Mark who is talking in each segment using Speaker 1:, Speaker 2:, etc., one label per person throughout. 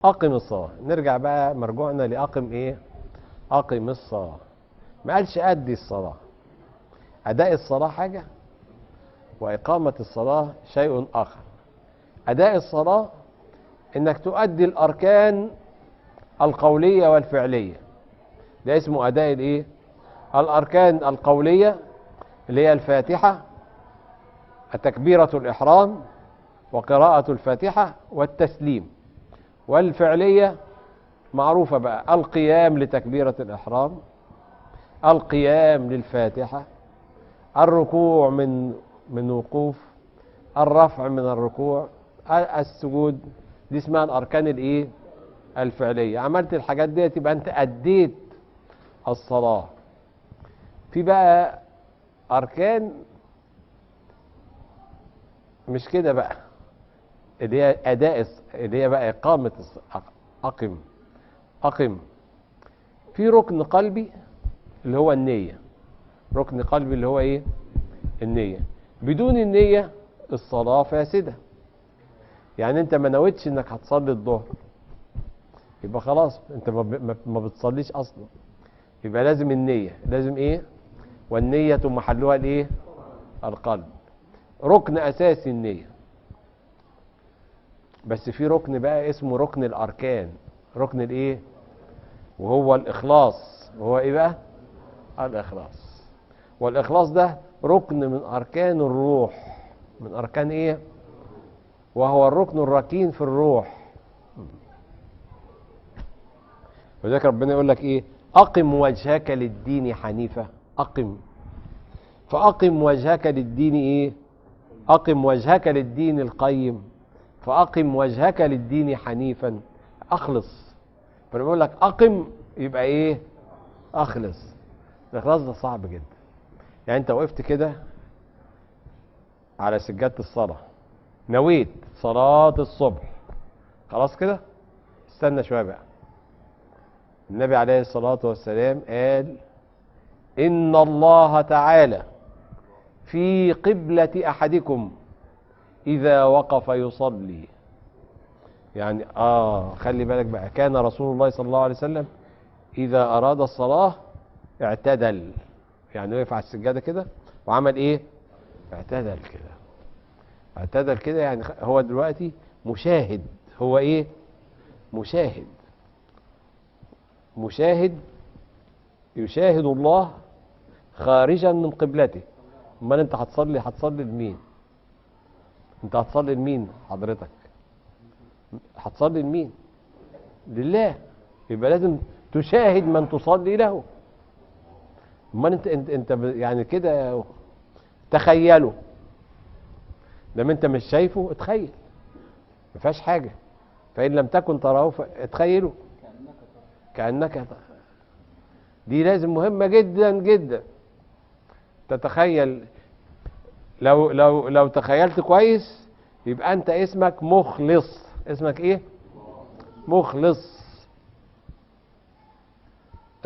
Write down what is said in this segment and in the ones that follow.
Speaker 1: أقم الصلاة. نرجع بقى مرجوعنا لأقم إيه؟ أقم الصلاة. ما قالش أدي الصلاة. أداء الصلاة حاجة وإقامة الصلاة شيء آخر. أداء الصلاة إنك تؤدي الأركان القولية والفعلية، ده اسمه أداء الإيه؟ الأركان القولية اللي هي الفاتحة، تكبيرة الإحرام وقراءة الفاتحة والتسليم. والفعلية معروفة بقى: القيام لتكبيرة الإحرام، القيام للفاتحة، الركوع من وقوف، الرفع من الركوع، السجود. دي اسمها الأركان الإيه؟ الفعلية. عملت الحاجات دي تبقى أنت أديت الصلاة. في بقى أركان مش كده بقى، اللي هي أداء، اللي هي بقى إقامة أقم. في ركن قلبي اللي هو النية. ركن قلبي اللي هو إيه؟ النية. بدون النية الصلاة فاسدة. يعني أنت ما نويتش إنك هتصلي الظهر، يبقى خلاص أنت ما بتصليش أصلا. يبقى لازم النية، لازم إيه؟ والنية محلها الإيه؟ القلب. ركن أساسي النية. بس في ركن بقى اسمه ركن الأركان، ركن الإيه؟ وهو الإخلاص. وهو إيه بقى؟ الإخلاص. والإخلاص ده ركن من أركان الروح، من أركان إيه؟ وهو الركن الركين في الروح. وذلك ربنا يقول لك إيه؟ أقم وجهك للدين حنيفة. أقم، فأقم وجهك للدين إيه؟ أقم وجهك للدين القيم، فأقم وجهك للدين حنيفا. أخلص. فنقول لك أقم يبقى إيه؟ أخلص. الإخلاص ده صعب جدا. يعني أنت وقفت كده على سجادة الصلاة، نويت صلاة الصبح، خلاص كده، استنى شوية بقى. النبي عليه الصلاة والسلام قال: إن الله تعالى في قبلة أحدكم إذا وقف يصلي. يعني خلي بالك بقى، كان رسول الله صلى الله عليه وسلم إذا أراد الصلاة اعتدل. يعني وقف على السجادة كده وعمل إيه؟ اعتدل كده. اعتدل كده يعني هو دلوقتي مشاهد. هو إيه؟ مشاهد. مشاهد يشاهد الله خارجا من قبلته. امال انت هتصلي لمين؟ انت هتصلي لمين حضرتك؟ هتصلي لمين؟ لله. يبقى لازم تشاهد من تصلي له. امال انت يعني كده تخيله. لما انت مش شايفه اتخيل، ما فيهاش حاجه. فان لم تكن تراه اتخيله كانك تراه. دي لازم مهمه جدا جدا تتخيل. لو تخيلت كويس يبقى انت اسمك مخلص. اسمك ايه؟ مخلص.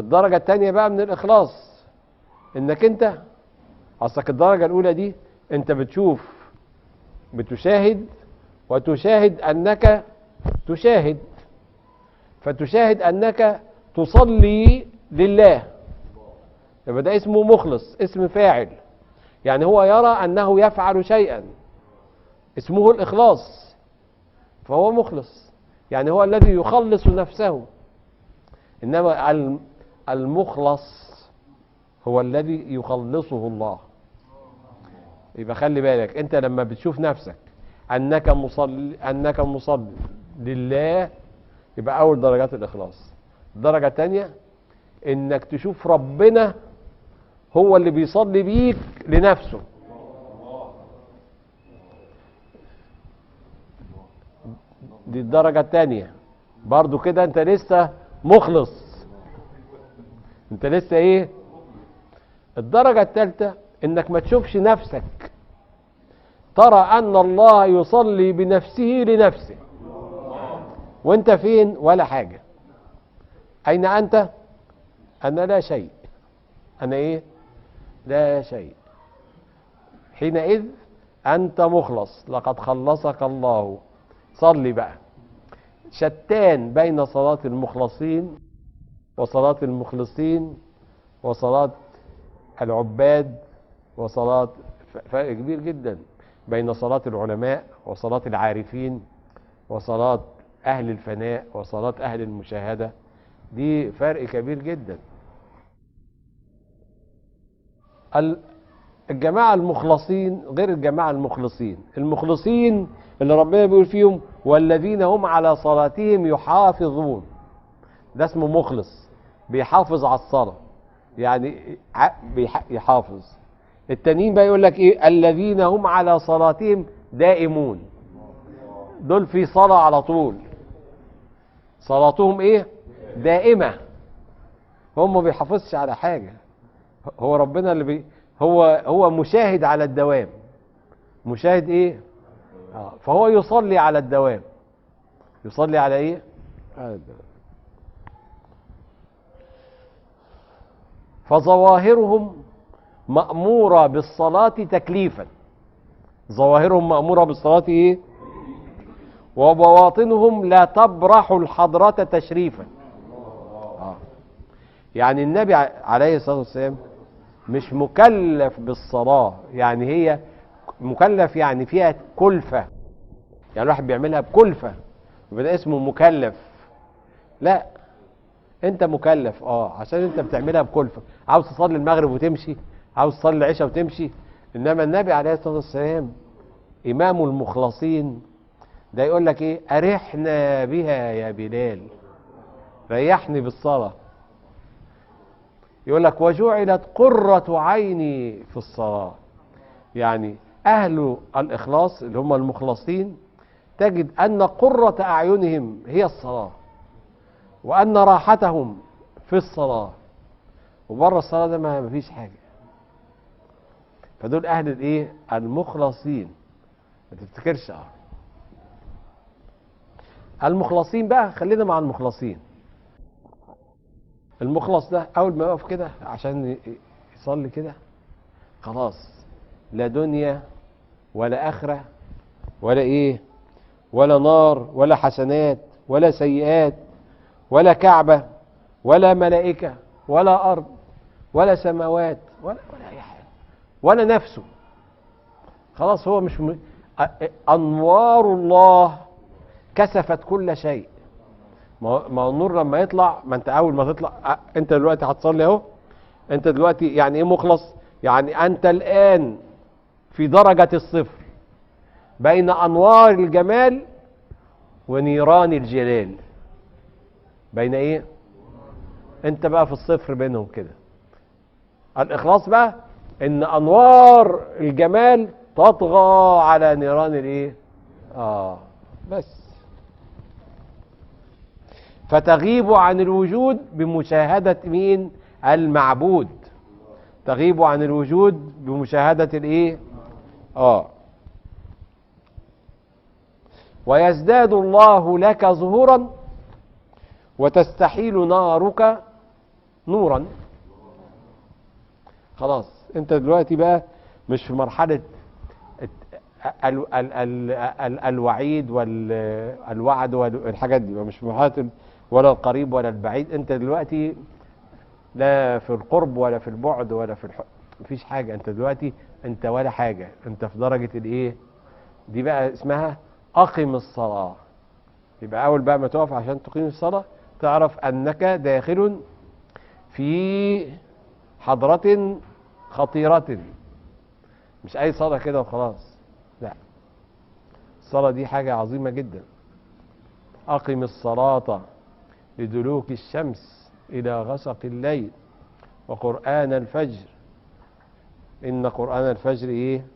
Speaker 1: الدرجة التانية بقى من الإخلاص إنك أنت أصلك الدرجة الأولى دي أنت بتشوف، بتشاهد، وتشاهد أنك تشاهد، فتشاهد أنك تصلي لله. يبقى ده اسمه مخلص، اسم فاعل. يعني هو يرى أنه يفعل شيئا اسمه الإخلاص، فهو مخلص. يعني هو الذي يخلص نفسه. إنما المخلص هو الذي يخلصه الله. يبقى خلي بالك، انت لما بتشوف نفسك انك مصلي لله، يبقى اول درجات الاخلاص. الدرجه الثانيه انك تشوف ربنا هو اللي بيصلي بيك لنفسه. دي الدرجه الثانيه. برضو كده انت لسه مخلص، انت لسه ايه؟ الدرجه الثالثه انك ما تشوفش نفسك، ترى أن الله يصلي بنفسه لنفسه، وانت فين؟ ولا حاجة. أين أنت؟ أنا لا شيء. أنا إيه؟ لا شيء. حينئذ أنت مخلص، لقد خلصك الله. صلي بقى. شتان بين صلاة المخلصين وصلاة المخلصين وصلاة العباد وصلاة، فرق كبير جدا بين صلاة العلماء وصلاة العارفين وصلاة أهل الفناء وصلاة أهل المشاهدة. دي فرق كبير جدا. الجماعة المخلصين غير الجماعة المخلصين. المخلصين اللي ربنا بيقول فيهم والذين هم على صلاتهم يحافظون، ده اسمه مخلص، بيحافظ على الصلاة، يعني يحافظ. التانيين بقى يقول لك ايه؟ الذين هم على صلاتهم دائمون، دول في صلاة على طول، صلاتهم ايه؟ دائمة. هم ما بيحافظش على حاجة، هو ربنا اللي هو مشاهد على الدوام. مشاهد ايه؟ فهو يصلي على الدوام. يصلي على ايه؟ على الدوام. فظواهرهم مأمورة بالصلاة تكليفا. ظواهرهم مأمورة بالصلاة ايه؟ وبواطنهم لا تبرح الحضرة تشريفا. يعني النبي عليه الصلاة والسلام مش مكلف بالصلاة، يعني هي مكلف يعني فيها كلفة، يعني الواحد بيعملها بكلفة يبقى ده اسمه مكلف. لا، انت مكلف عشان انت بتعملها بكلفة. عاوز تصلي المغرب وتمشي، عاوز تصلي العشاء وتمشي. انما النبي عليه الصلاة والسلام امام المخلصين، ده يقول لك ايه؟ ارحنا بها يا بلال، ريحني بالصلاة. يقول لك وجعلت قرة عيني في الصلاة. يعني اهل الاخلاص اللي هم المخلصين تجد ان قرة اعينهم هي الصلاة، وان راحتهم في الصلاة، وبره الصلاة ده ما فيش حاجة. فدول اهل الايه؟ المخلصين. ما تفتكرش المخلصين بقى. خلينا مع المخلصين. المخلص ده اول ما يقف كده عشان يصلي كده، خلاص لا دنيا ولا اخره ولا ايه، ولا نار ولا حسنات ولا سيئات ولا كعبة ولا ملائكة ولا ارض ولا سماوات ولا اي حاجه ولا نفسه. خلاص هو مش انوار الله كسفت كل شيء. ما هو النور لما يطلع، ما انت اول ما تطلع انت دلوقتي هتصلي اهو. انت دلوقتي يعني ايه مخلص؟ يعني انت الان في درجة الصفر بين انوار الجمال ونيران الجلال. بين ايه؟ انت بقى في الصفر بينهم كده. الاخلاص بقى ان انوار الجمال تطغى على نيران الايه؟ بس فتغيب عن الوجود بمشاهدة مين؟ المعبود. تغيب عن الوجود بمشاهدة الايه؟ ويزداد الله لك ظهورا وتستحيل نارك نورا. خلاص انت دلوقتي بقى مش في مرحلة الوعيد والوعد والحاجات دي، مش في مرحلة ولا القريب ولا البعيد. انت دلوقتي لا في القرب ولا في البعد ولا في مفيش حاجة. انت دلوقتي انت ولا حاجة، انت في درجة الايه دي بقى؟ اسمها اقم الصلاة. يبقى اول بقى ما تقف عشان تقيم الصلاة تعرف انك داخل في حضرة خطيرة. مش اي صلاة كده وخلاص، لا، الصلاة دي حاجة عظيمة جدا. اقم الصلاة لدلوك الشمس الى غسق الليل وقرآن الفجر إن قرآن الفجر إيه؟